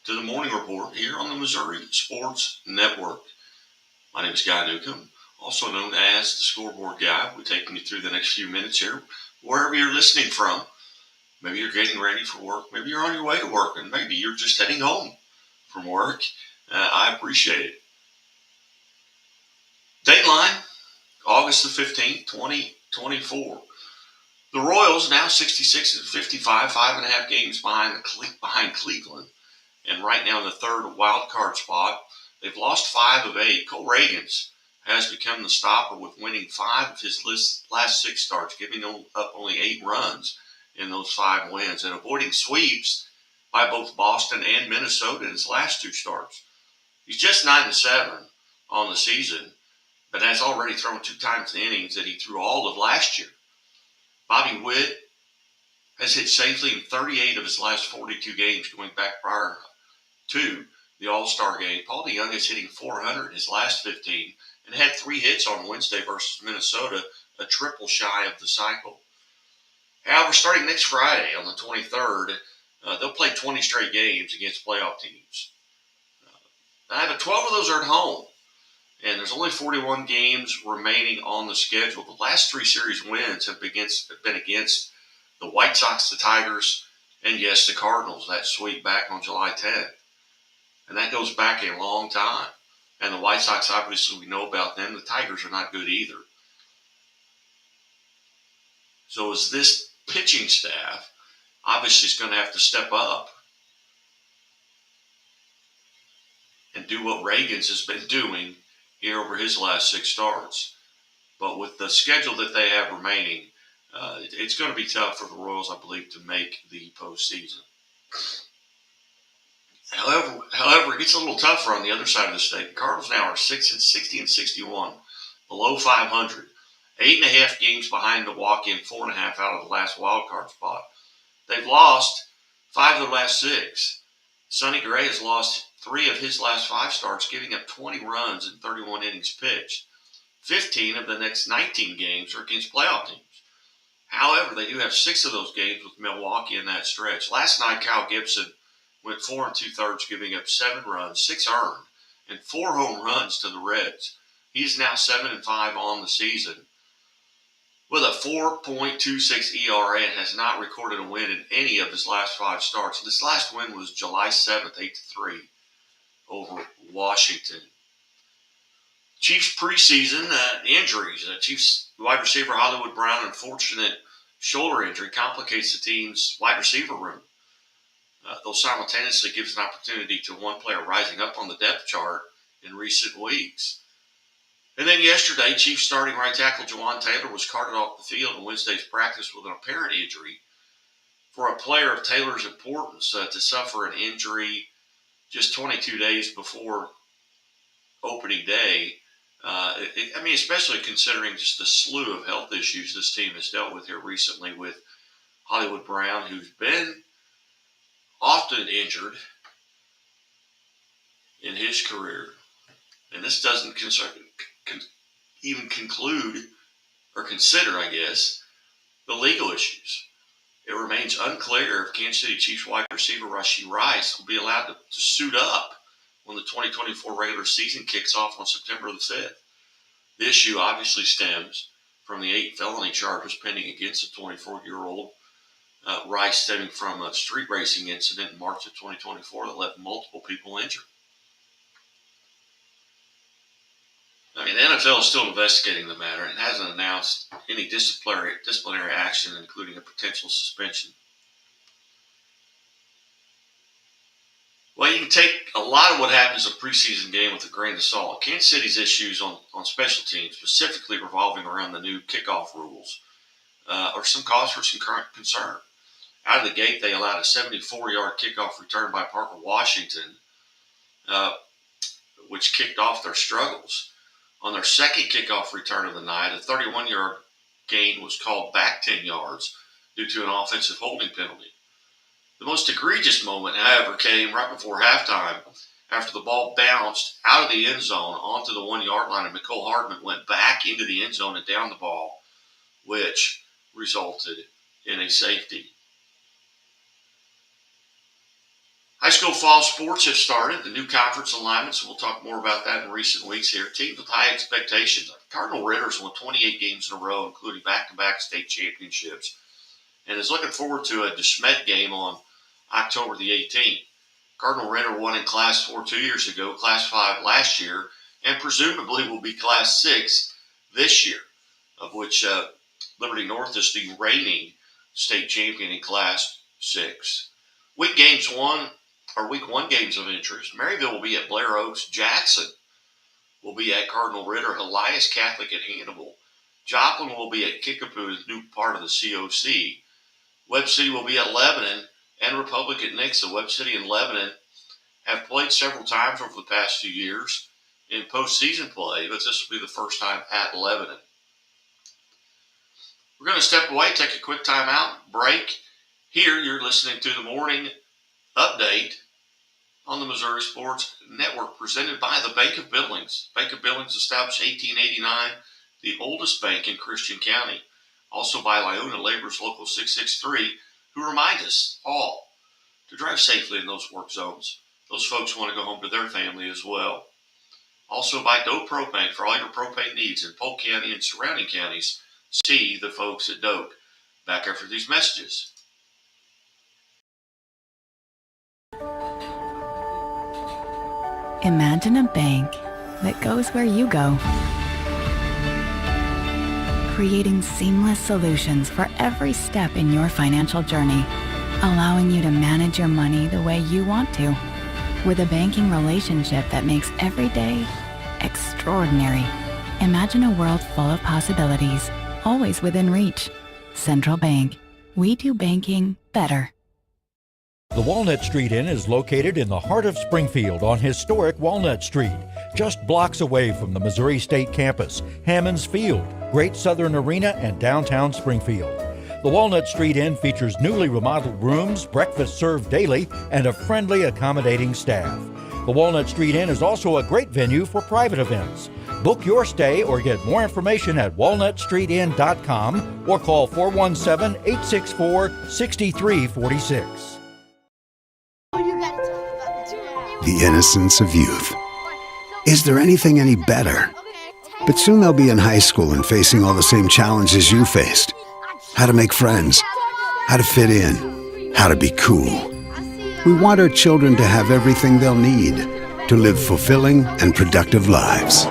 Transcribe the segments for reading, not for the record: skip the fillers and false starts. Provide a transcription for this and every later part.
to the Morning Report here on the Missouri Sports Network. My name is Guy Newcomb, also known as the Scoreboard Guy. We're taking you through the next few minutes here, wherever you're listening from. Maybe you're getting ready for work. Maybe you're on your way to work, and maybe you're just heading home from work. I appreciate it. Dateline, August the 15th, 2024. The Royals now 66-55, 5.5 games behind Cleveland, and right now in the third wild card spot. They've lost 5 of 8. Cole Ragans has become the stopper with winning 5 of his last 6 starts, giving up only 8 runs in those 5 wins, and avoiding sweeps by both Boston and Minnesota in his last 2 starts. He's just 9-7 on the season, but has already thrown 2 times the innings that he threw all of last year. Bobby Witt has hit safely in 38 of his last 42 games going back prior to the All-Star game. Paul DeJong is hitting .400 in his last 15 and had 3 hits on Wednesday versus Minnesota, a triple shy of the cycle. However, starting next Friday on the 23rd, they'll play 20 straight games against playoff teams. 12 of those are at home, and there's only 41 games remaining on the schedule. The last 3 series wins have been against the White Sox, the Tigers, and yes, the Cardinals. That sweep back on July 10th. And that goes back a long time. And the White Sox, obviously, we know about them. The Tigers are not good either. So is this pitching staff obviously is going to have to step up and do what Ragans has been doing here over his last 6 starts. But with the schedule that they have remaining, it's going to be tough for the Royals, I believe, to make the postseason. However, it gets a little tougher on the other side of the state. The Cardinals now are 60-61, below 500, 8.5 games behind Milwaukee, and 4.5 out of the last wild card spot. They've lost 5 of the last 6. Sonny Gray has lost 3 of his last 5 starts, giving up 20 runs in 31 innings pitched. 15 of the next 19 games are against playoff teams. However, they do have 6 of those games with Milwaukee in that stretch. Last night, Kyle Gibson went 4 2/3, giving up 7 runs, 6 earned, and 4 home runs to the Reds. He's now 7-5 on the season with a 4.26 ERA and has not recorded a win in any of his last 5 starts. This last win was July 7th, 8-3 over Washington. Chiefs preseason injuries. Chiefs wide receiver Hollywood Brown, unfortunate shoulder injury, complicates the team's wide receiver room. Though simultaneously gives an opportunity to one player rising up on the depth chart in recent weeks. And then yesterday, Chiefs starting right tackle Jawan Taylor was carted off the field in Wednesday's practice with an apparent injury. For a player of Taylor's importance to suffer an injury just 22 days before opening day, especially considering just the slew of health issues this team has dealt with here recently with Hollywood Brown, who's been often injured in his career. And this doesn't even conclude or consider, I guess, the legal issues. It remains unclear if Kansas City Chiefs wide receiver Rashee Rice will be allowed to suit up when the 2024 regular season kicks off on September the 5th. The issue obviously stems from the 8 felony charges pending against the 24-year-old Rice, stemming from a street racing incident in March of 2024 that left multiple people injured. The NFL is still investigating the matter and hasn't announced any disciplinary action, including a potential suspension. Well, you can take a lot of what happens in a preseason game with a grain of salt. Kansas City's issues on special teams, specifically revolving around the new kickoff rules, are some cause for some current concern. Out of the gate, they allowed a 74-yard kickoff return by Parker Washington, which kicked off their struggles. On their second kickoff return of the night, a 31-yard gain was called back 10 yards due to an offensive holding penalty. The most egregious moment, however, came right before halftime after the ball bounced out of the end zone onto the 1-yard line, and Mecole Hardman went back into the end zone and down the ball, which resulted in a safety. High school fall sports have started. The new conference alignments, we'll talk more about that in recent weeks here. Teams with high expectations. Cardinal Ritters won 28 games in a row, including back-to-back state championships, and is looking forward to a DeSmet game on October the 18th. Cardinal Ritter won in Class 4 2 years ago, Class 5 last year, and presumably will be Class 6 this year, of which Liberty North is the reigning state champion in Class 6. Week 1 games of interest. Maryville will be at Blair Oaks. Jackson will be at Cardinal Ritter. Elias Catholic at Hannibal. Joplin will be at Kickapoo, the new part of the COC. Webb City will be at Lebanon, and Republic at Nixa. Webb City and Lebanon have played several times over the past few years in postseason play, but this will be the first time at Lebanon. We're going to step away, take a quick timeout, break. Here, you're listening to the morning update on the Missouri Sports Network, presented by the Bank of Billings. Bank of Billings, established 1889, the oldest bank in Christian County. Also by Lyona Labor's Local 663, who remind us all to drive safely in those work zones. Those folks want to go home to their family as well. Also by Doak Propane for all your propane needs in Polk County and surrounding counties. See the folks at Doak. Back after these messages. Imagine a bank that goes where you go, creating seamless solutions for every step in your financial journey, allowing you to manage your money the way you want to, with a banking relationship that makes every day extraordinary. Imagine a world full of possibilities, always within reach. Central Bank. We do banking better. The Walnut Street Inn is located in the heart of Springfield on historic Walnut Street, just blocks away from the Missouri State Campus, Hammonds Field, Great Southern Arena, and downtown Springfield. The Walnut Street Inn features newly remodeled rooms, breakfast served daily, and a friendly, accommodating staff. The Walnut Street Inn is also a great venue for private events. Book your stay or get more information at walnutstreetinn.com or call 417-864-6346. The innocence of youth. Is there anything any better? But soon they'll be in high school and facing all the same challenges you faced. How to make friends, how to fit in, how to be cool. We want our children to have everything they'll need to live fulfilling and productive lives.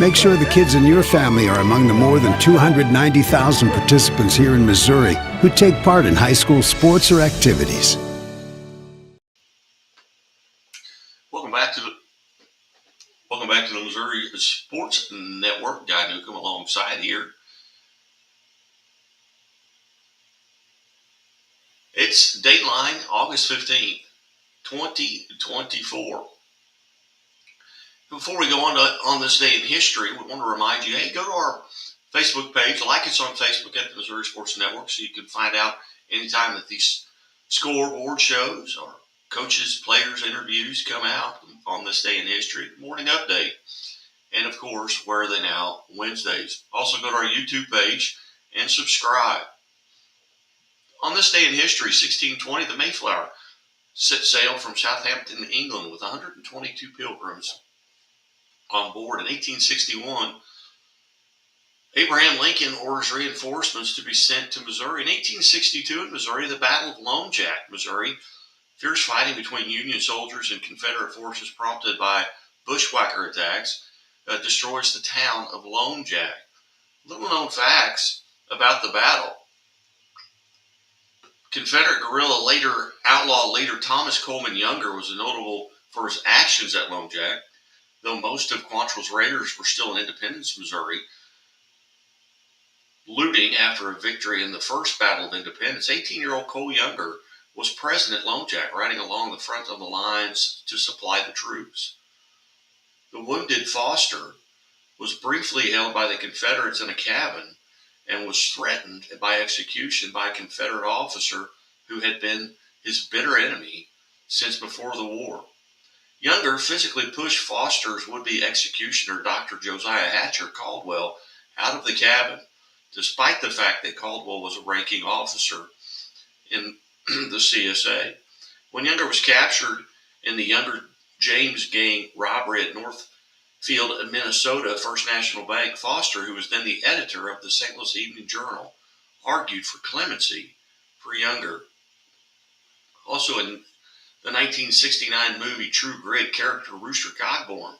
Make sure the kids in your family are among the more than 290,000 participants here in Missouri who take part in high school sports or activities. Welcome back to the Missouri Sports Network. Guy Newcomb alongside here. It's Dateline, August 15th, 2024. Before we go on this day in history, we want to remind you, hey, go to our Facebook page, like us on Facebook at the Missouri Sports Network, so you can find out anytime that these scoreboard shows or coaches, players, interviews come out on this day in history, morning update. And of course, where are they now? Wednesdays. Also go to our YouTube page and subscribe. On this day in history, 1620, the Mayflower set sail from Southampton, England, with 122 pilgrims on board. In 1861, Abraham Lincoln orders reinforcements to be sent to Missouri. In 1862, in Missouri, the Battle of Lone Jack, Missouri. Fierce fighting between Union soldiers and Confederate forces prompted by bushwhacker attacks destroys the town of Lone Jack. Little known facts about the battle. Confederate guerrilla outlaw leader Thomas Coleman Younger was notable for his actions at Lone Jack. Though most of Quantrill's raiders were still in Independence, Missouri, looting after a victory in the first Battle of Independence, 18-year-old Cole Younger was present at Lone Jack, riding along the front of the lines to supply the troops. The wounded Foster was briefly held by the Confederates in a cabin and was threatened by execution by a Confederate officer who had been his bitter enemy since before the war. Younger physically pushed Foster's would-be executioner, Dr. Josiah Hatcher Caldwell, out of the cabin, despite the fact that Caldwell was a ranking officer in the CSA. When Younger was captured in the Younger James gang robbery at Northfield, Minnesota, First National Bank, Foster, who was then the editor of the St. Louis Evening Journal, argued for clemency for Younger. Also in the 1969 movie True Grit, character Rooster Cogburn,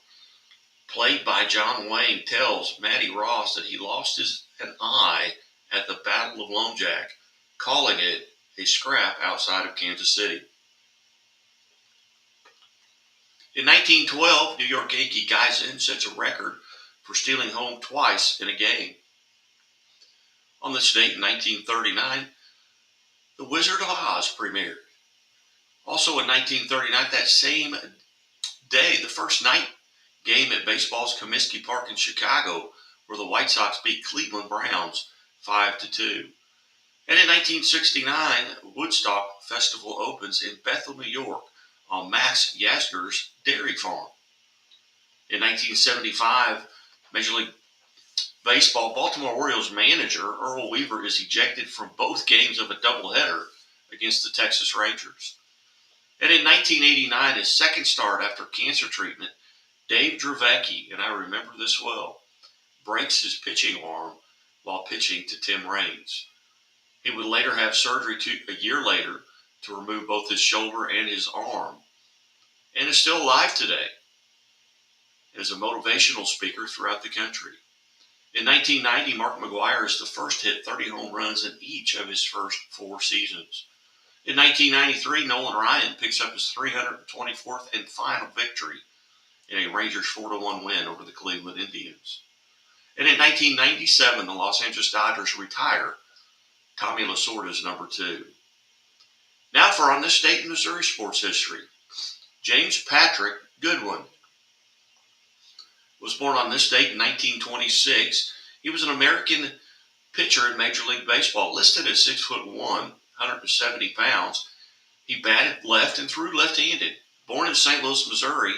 played by John Wayne, tells Matty Ross that he lost an eye at the Battle of Lone Jack, calling it a scrap outside of Kansas City. In 1912, New York Yankee Guy Zinn sets a record for stealing home twice in a game. On this date in 1939, The Wizard of Oz premiered. Also in 1939, that same day, the first night game at baseball's Comiskey Park in Chicago, where the White Sox beat Cleveland Browns 5-2. And in 1969, Woodstock Festival opens in Bethel, New York, on Max Yasgur's dairy farm. In 1975, Major League Baseball, Baltimore Orioles manager Earl Weaver is ejected from both games of a doubleheader against the Texas Rangers. And in 1989, his second start after cancer treatment, Dave Dravecky, and I remember this well, breaks his pitching arm while pitching to Tim Raines. He would later have surgery a year later to remove both his shoulder and his arm, and is still alive today as a motivational speaker throughout the country. In 1990, Mark McGwire is the first to hit 30 home runs in each of his first 4 seasons. In 1993, Nolan Ryan picks up his 324th and final victory in a Rangers 4-1 win over the Cleveland Indians. And in 1997, the Los Angeles Dodgers retire Tommy Lasorda's number 2. Now for On This Date in Missouri sports history. James Patrick Goodwin was born on this date in 1926. He was an American pitcher in Major League Baseball, listed at 6'1", 170 pounds. He batted left and threw left-handed. Born in St. Louis, Missouri,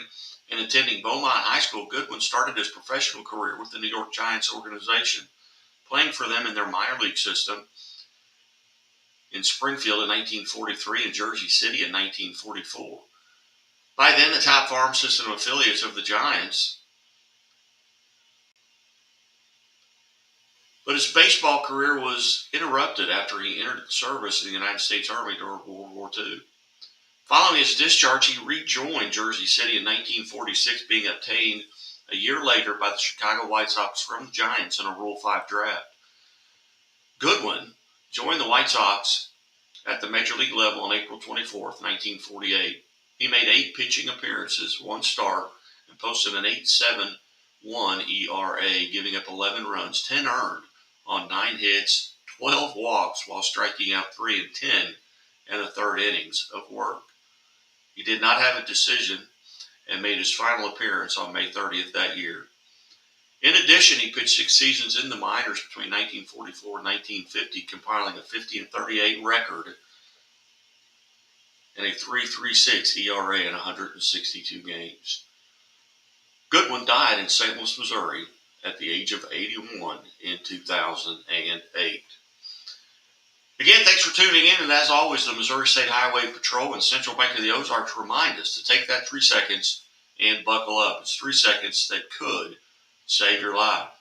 and attending Beaumont High School, Goodwin started his professional career with the New York Giants organization, playing for them in their minor league system in Springfield in 1943 and Jersey City in 1944. By then, the top farm system affiliates of the Giants. But his baseball career was interrupted after he entered service in the United States Army during World War II. Following his discharge, he rejoined Jersey City in 1946, being obtained a year later by the Chicago White Sox from the Giants in a Rule 5 draft. Goodwin joined the White Sox at the Major League level on April 24, 1948. He made 8 pitching appearances, 1 start, and posted an 8.71 ERA, giving up 11 runs, 10 earned on 9 hits, 12 walks, while striking out 3 in 10 and a third innings of work. He did not have a decision and made his final appearance on May 30th that year. In addition, he pitched 6 seasons in the minors between 1944 and 1950, compiling a 50-38 record and a 3.36 ERA in 162 games. Goodwin died in St. Louis, Missouri at the age of 81 in 2008. Again, thanks for tuning in, and as always, the Missouri State Highway Patrol and Central Bank of the Ozarks remind us to take that 3 seconds and buckle up. It's 3 seconds that could save your life.